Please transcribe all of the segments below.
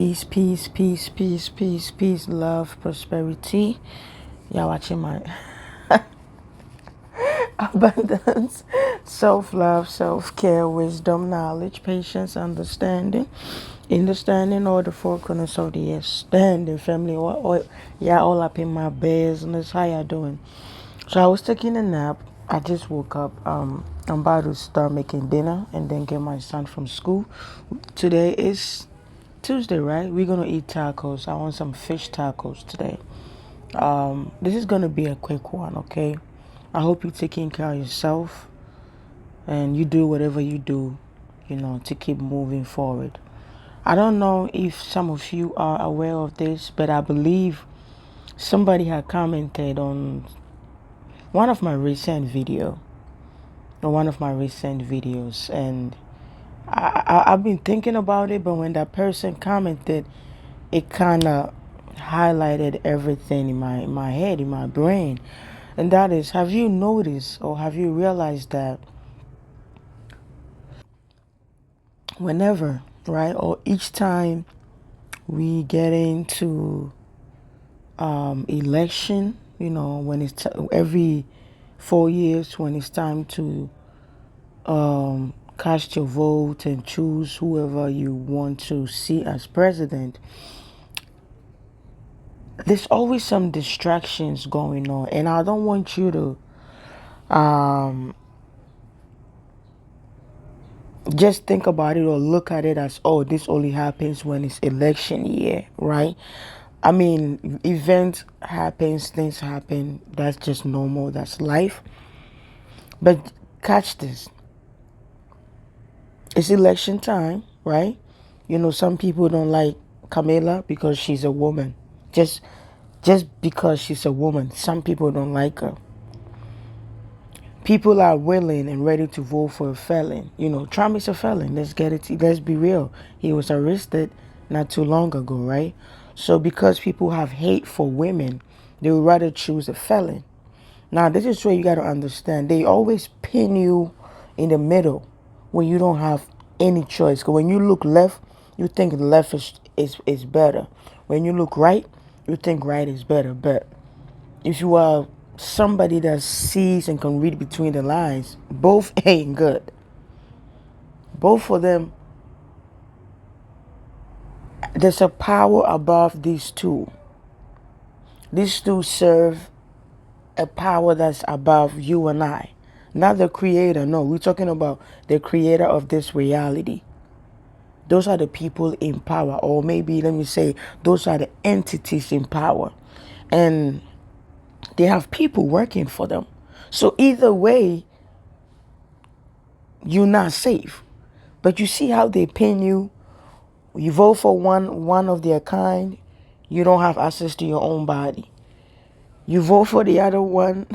Peace, peace, peace, peace, peace, peace, love, prosperity. Y'all watching my abundance, self-love, self-care, wisdom, knowledge, patience, understanding all the four corners of the earth, standing family. Yeah, all up in my business. How y'all doing? So I was taking a nap. I just woke up. I'm about to start making dinner and then get my son from school. Today is Tuesday, right? We're gonna eat tacos. I want some fish tacos today. This is gonna be a quick one, okay? I hope you're taking care of yourself and you do whatever you do, to keep moving forward. I don't know if some of you are aware of this, but I believe somebody had commented on one of my recent video or one of my recent videos, and I've been thinking about it, but when that person commented, it kind of highlighted everything in my head, in my brain. And that is, have you noticed or have you realized that whenever, right, or each time we get into election, when it's every 4 years, when it's time to cast your vote and choose whoever you want to see as president, there's always some distractions going on, and I don't want you to just think about it or look at it as, oh, this only happens when it's election year, right? I mean, events happens, things happen. That's just normal. That's life. But catch this: it's election time, right? Some people don't like Camila because she's a woman. Just, just because she's a woman, some people don't like her. People are willing and ready to vote for a felon. Trump is a felon. Let's get it. Let's be real. He was arrested not too long ago, right? So because people have hate for women, they would rather choose a felon. Now, this is where you got to understand. They always pin you in the middle when you don't have any choice. Because when you look left, you think left is better. When you look right, you think right is better. But if you are somebody that sees and can read between the lines, both ain't good. Both of them, there's a power above these two. These two serve a power that's above you and I. Not the creator, no. We're talking about the creator of this reality. Those are the people in power, or maybe let me say, those are the entities in power. And they have people working for them. So either way, you're not safe. But you see how they pin you. You vote for one of their kind, you don't have access to your own body. You vote for the other one,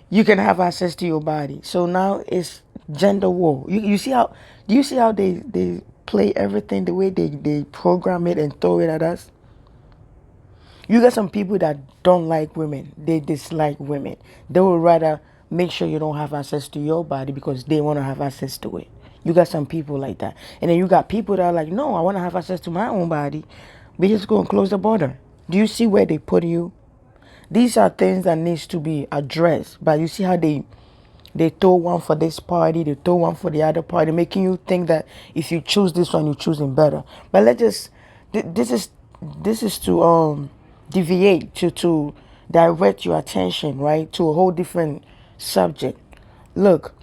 you can have access to your body. So now it's gender war. You see how, do you see how they play everything the way they program it and throw it at us? You got some people that don't like women. They dislike women. They would rather make sure you don't have access to your body because they want to have access to it. You got some people like that. And then you got people that are like, no, I want to have access to my own body. We just go and close the border. Do you see where they put you? These are things that needs to be addressed. But you see how they throw one for this party, they throw one for the other party, making you think that if you choose this one, you're choosing better. But let's just, this is to deviate, to direct your attention, right, to a whole different subject. Look,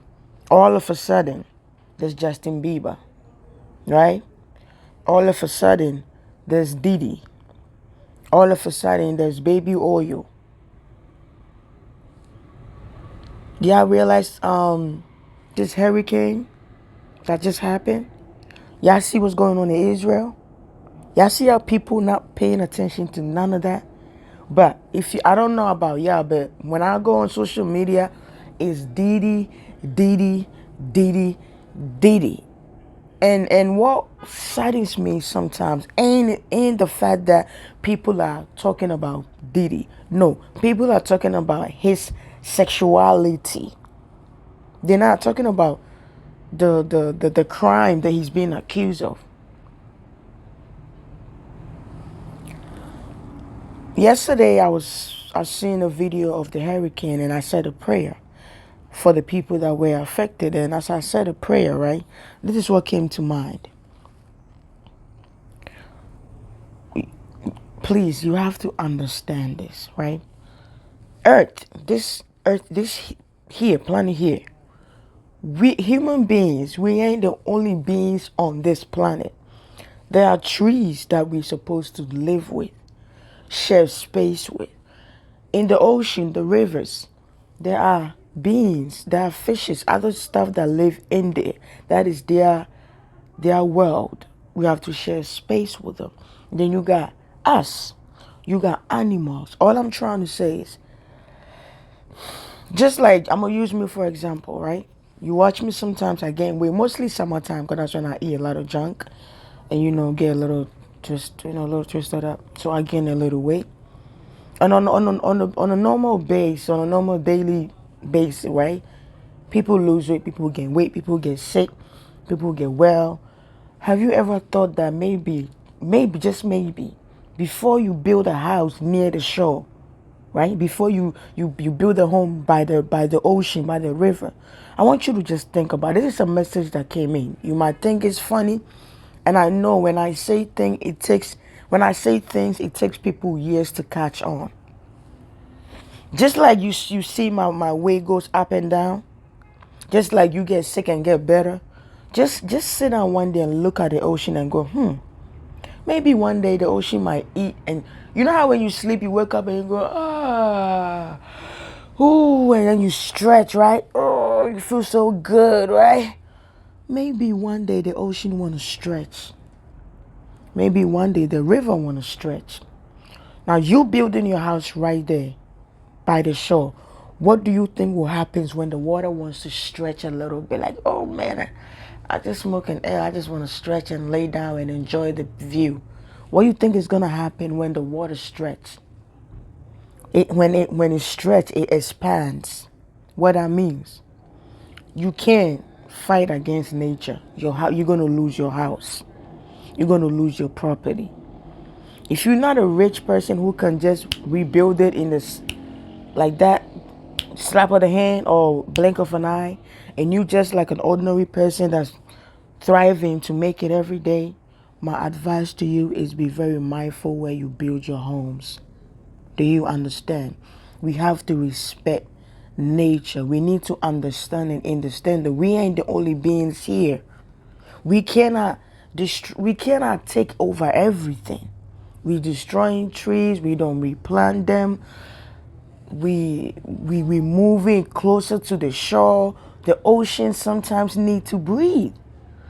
all of a sudden, there's Justin Bieber, right? All of a sudden, there's Diddy. All of a sudden, there's Baby Oil. Yeah, I realized this hurricane that just happened. Y'all see what's going on in Israel? Y'all see how people not paying attention to none of that? But if you, I don't know about y'all, but when I go on social media, it's Diddy, Diddy, Diddy, Diddy. And what saddens me sometimes ain't the fact that people are talking about Diddy. No, people are talking about his sexuality. They're not talking about the crime that he's being accused of. Yesterday I seen a video of the hurricane and I said a prayer for the people that were affected. And as I said a prayer, right, this is what came to mind. Please, you have to understand this, right? Earth, this here, planet here. We human beings, we ain't the only beings on this planet. There are trees that we're supposed to live with, share space with. In the ocean, the rivers, there are beings, there are fishes, other stuff that live in there. That is their world. We have to share space with them. Then you got us. You got animals. All I'm trying to say is, just like I'm gonna use me for example, right? You watch me sometimes I gain weight, mostly summertime, because that's when I eat a lot of junk, and get a little a little twisted up. So I gain a little weight. And on a normal base, on a normal daily basis, right? People lose weight, people gain weight, people get sick, people get well. Have you ever thought that maybe just maybe, before you build a house near the shore, right? Before you build a home by the ocean, by the river, I want you to just think about it. This is a message that came in. You might think it's funny, and I know when I say things, it takes people years to catch on. Just like you see my weight goes up and down, just like you get sick and get better. Just sit down one day and look at the ocean and go, maybe one day the ocean might eat. And you know how when you sleep, you wake up and you go, ooh, and then you stretch, right? Oh, you feel so good, right? Maybe one day the ocean want to stretch. Maybe one day the river want to stretch. Now you building your house right there by the shore. What do you think will happen when the water wants to stretch a little bit? Like, oh man, I just smoke an air. I just want to stretch and lay down and enjoy the view. What do you think is gonna happen when the water stretch? When it stretch, it expands. What that means, you can't fight against nature. You're gonna lose your house. You're gonna lose your property. If you're not a rich person who can just rebuild it in this like that, slap of the hand or blink of an eye, and you just like an ordinary person that's thriving to make it every day, my advice to you is be very mindful where you build your homes. Do you understand? We have to respect nature. We need to understand and understand that we ain't the only beings here. We cannot we cannot take over everything. We destroying trees, we don't replant them. We moving closer to the shore. The ocean sometimes need to breathe.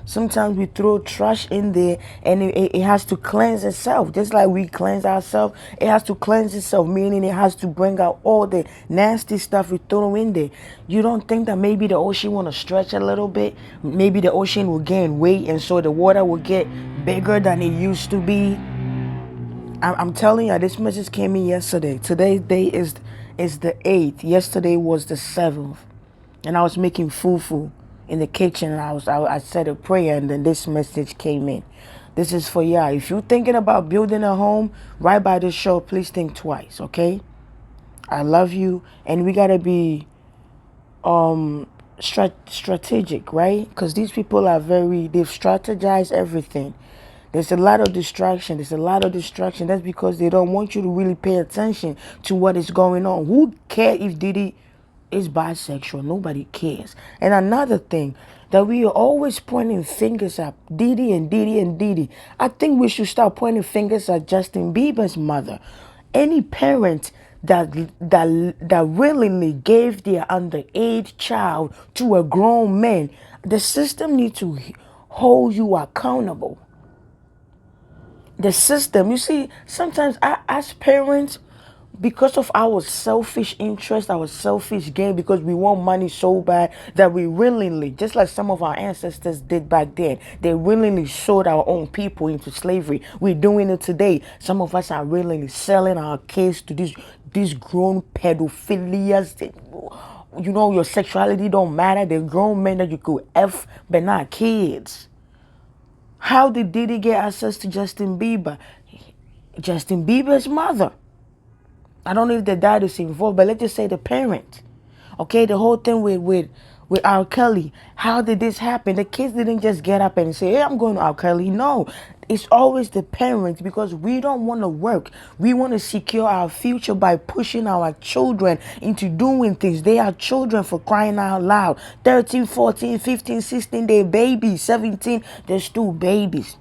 Sometimes we throw trash in there and it has to cleanse itself. Just like we cleanse ourselves, it has to cleanse itself, meaning it has to bring out all the nasty stuff we throw in there. You don't think that maybe the ocean want to stretch a little bit? Maybe the ocean will gain weight and so the water will get bigger than it used to be? I'm telling you, this message came in yesterday. Today's day is the 8th. Yesterday was the 7th. And I was making fufu in the kitchen and I said a prayer and then this message came in. This is for y'all. If you're thinking about building a home right by the shore, please think twice, okay? I love you, and we gotta be strategic, right? Because these people they've strategized everything. There's a lot of distraction. That's because they don't want you to really pay attention to what is going on. Who cares if Diddy is bisexual? Nobody cares. And another thing, that we are always pointing fingers at Diddy and Diddy and Diddy. I think we should start pointing fingers at Justin Bieber's mother. Any parent that willingly gave their underage child to a grown man, the system needs to hold you accountable. The system, you see, sometimes as parents, because of our selfish interest, our selfish gain, because we want money so bad that we willingly, just like some of our ancestors did back then, they willingly sold our own people into slavery. We're doing it today. Some of us are willingly selling our kids to these grown pedophilias. Your sexuality don't matter. They're grown men that you could F, but not kids. How did Diddy get access to Justin Bieber? Justin Bieber's mother. I don't know if the dad is involved, but let's just say the parent. Okay, the whole thing with R. Kelly. How did this happen? The kids didn't just get up and say, "Hey, I'm going to R. Kelly." No, it's always the parents because we don't want to work. We want to secure our future by pushing our children into doing things. They are children, for crying out loud. 13, 14, 15, 16, they're babies. 17, they're still babies.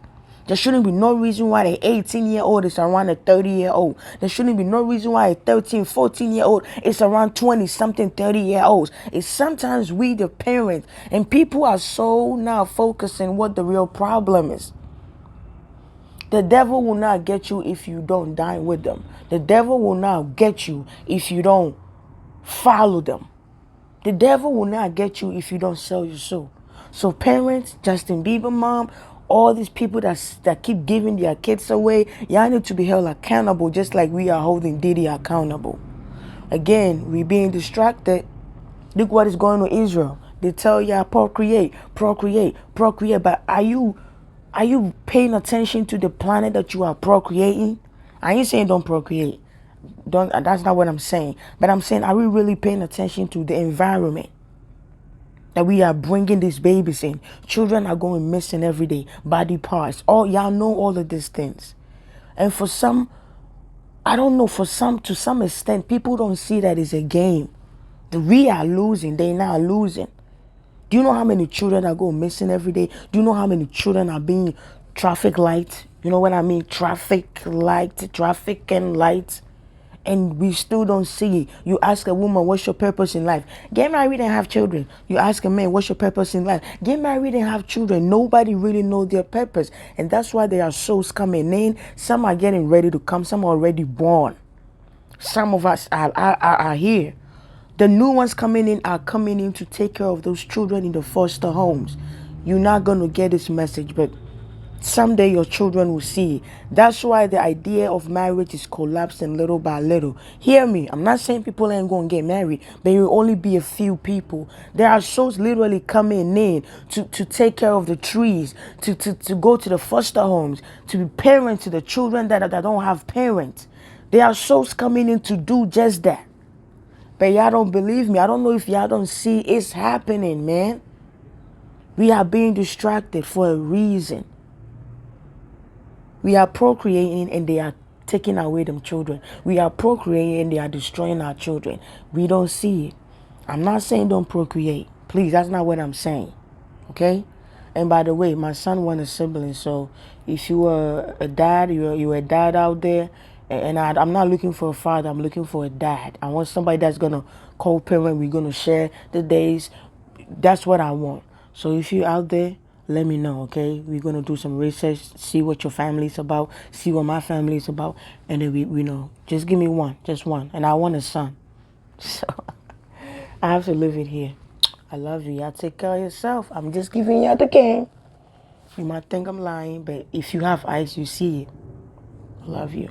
There shouldn't be no reason why an 18-year-old is around a 30-year-old. There shouldn't be no reason why a 13, 14-year-old is around 20-something 30-year-olds. It's sometimes we, the parents, and people are so now focusing what the real problem is. The devil will not get you if you don't dine with them. The devil will not get you if you don't follow them. The devil will not get you if you don't sell your soul. So parents, Justin Bieber mom, all these people that keep giving their kids away, y'all need to be held accountable just like we are holding Diddy accountable. Again, we being distracted. Look what is going on in Israel. They tell y'all procreate, procreate, procreate. But are you paying attention to the planet that you are procreating? I ain't saying don't procreate. Don't. That's not what I'm saying. But I'm saying, are we really paying attention to the environment that we are bringing these babies in? Children are going missing every day. Body parts. All y'all know all of these things. And for some, I don't know. To some extent, people don't see that it's a game. We are losing. They not losing. Do you know how many children are going missing every day? Do you know how many children are being traffic light? You know what I mean? Traffic and light. And we still don't see it. You ask a woman, what's your purpose in life? Get married and have children. You ask a man, what's your purpose in life? Get married and have children. Nobody really knows their purpose. And that's why there are souls coming in. Some are getting ready to come. Some are already born. Some of us are here. The new ones coming in are coming in to take care of those children in the foster homes. You're not going to get this message, but someday your children will see. That's why the idea of marriage is collapsing little by little. Hear me. I'm not saying people ain't going to get married, but it will only be a few people. There are souls literally coming in to take care of the trees, to go to the foster homes, to be parents to the children that don't have parents. There are souls coming in to do just that. But y'all don't believe me. I don't know if y'all don't see it's happening, man. We are being distracted for a reason. We are procreating and they are taking away them children. We are procreating and they are destroying our children. We don't see it. I'm not saying don't procreate. Please, that's not what I'm saying. Okay? And by the way, my son wants a sibling. So if you are a dad, you're a dad out there, and I'm not looking for a father, I'm looking for a dad. I want somebody that's going to co-parent. We're going to share the days. That's what I want. So if you're out there, let me know, okay? We're going to do some research, see what your family is about, see what my family is about, and then we know. Just give me one, just one. And I want a son. So I have to live it here. I love you. Y'all take care of yourself. I'm just giving y'all the game. You might think I'm lying, but if you have eyes, you see it. I love you.